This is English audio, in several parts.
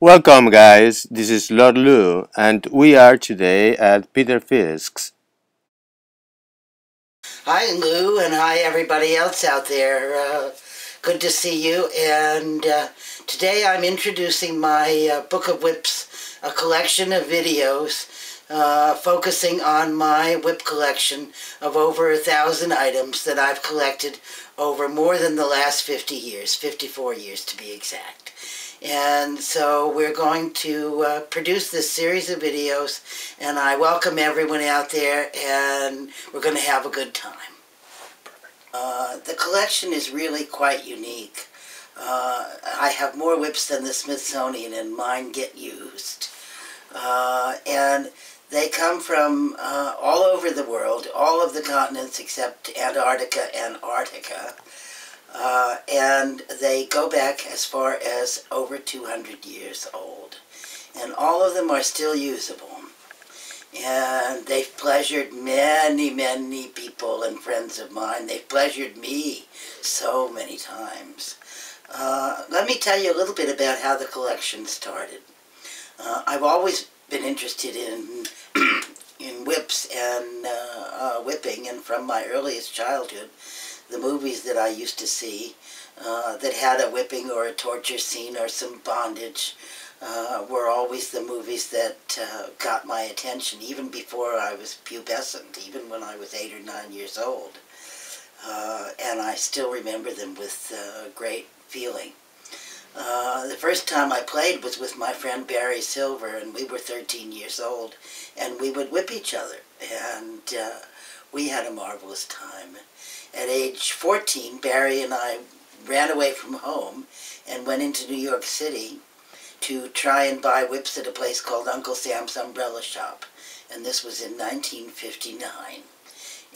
Welcome, guys. This is Lord Lou, and we are today at Peter Fiske's. Hi, Lou, and hi, everybody else out there. Good to see you. And today I'm introducing my Book of Whips, a collection of videos focusing on my whip collection of over 1,000 items that I've collected over more than the last 50 years, 54 years to be exact. And so we're going to produce this series of videos, and I welcome everyone out there, and we're going to have a good time. The collection is really quite unique. I have more whips than the Smithsonian, and mine get used. And they come from all over the world, all of the continents except Antarctica and Arctica. And they go back as far as over 200 years old. And all of them are still usable. And they've pleasured many, many people and friends of mine. They've pleasured me so many times. Let me tell you a little bit about how the collection started. I've always been interested in in whips and whipping, and from my earliest childhood, the movies that I used to see that had a whipping or a torture scene or some bondage were always the movies that got my attention, even before I was pubescent, even when I was 8 or 9 years old. And I still remember them with great feeling. The first time I played was with my friend Barry Silver, and we were 13 years old, and we would whip each other, and we had a marvelous time. At age 14, Barry and I ran away from home and went into New York City to try and buy whips at a place called Uncle Sam's Umbrella Shop. And this was in 1959.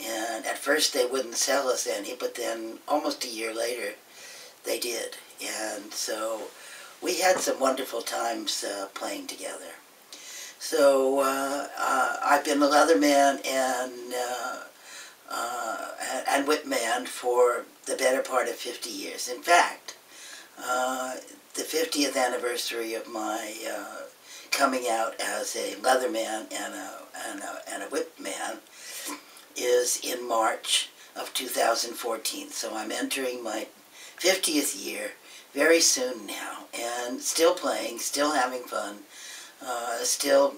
And at first they wouldn't sell us any, but then almost a year later they did. And so we had some wonderful times playing together. So I've been a Leatherman and whip man for the better part of 50 years. In fact, the 50th anniversary of my coming out as a Leatherman and a whip man is in March of 2014. So I'm entering my 50th year very soon now, and still playing, still having fun, still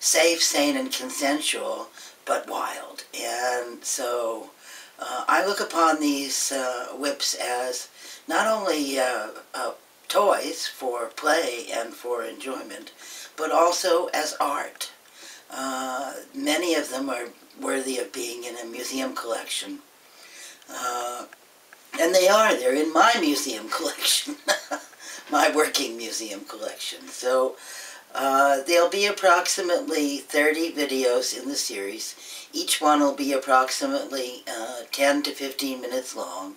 safe, sane, and consensual, but wild. And so I look upon these whips as not only toys for play and for enjoyment, but also as art. Many of them are worthy of being in a museum collection. And they're in my museum collection, my working museum collection. So there'll be approximately 30 videos in the series. Each one will be approximately 10 to 15 minutes long.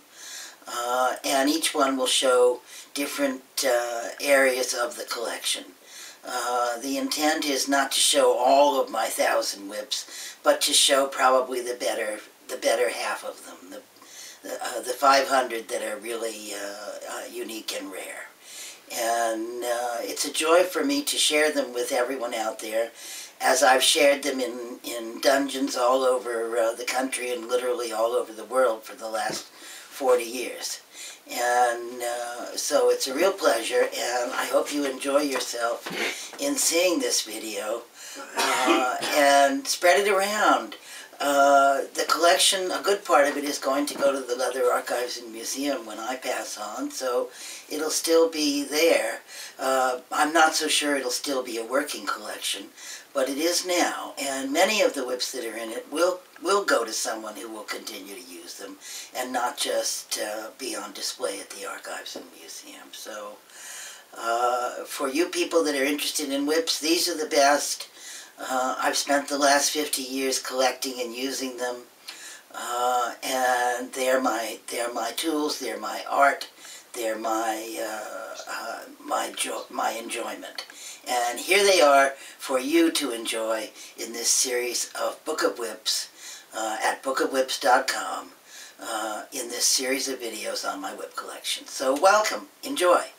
And each one will show different areas of the collection. The intent is not to show all of my 1,000 whips, but to show probably the better half of them, the 500 that are really unique and rare. And it's a joy for me to share them with everyone out there, as I've shared them in dungeons all over the country and literally all over the world for the last 40 years. And so it's a real pleasure, and I hope you enjoy yourself in seeing this video, and spread it around. The collection, a good part of it is going to go to the Leather Archives and Museum when I pass on, so it'll still be there. I'm not so sure it'll still be a working collection, but it is now, and many of the whips that are in it will go to someone who will continue to use them, and not just be on display at the Archives and Museum. So for you people that are interested in whips, these are the best. I've spent the last 50 years collecting and using them, and they're my tools, they're my art, they're my enjoyment. And here they are for you to enjoy in this series of Book of Whips at bookofwhips.com in this series of videos on my whip collection. So welcome, enjoy.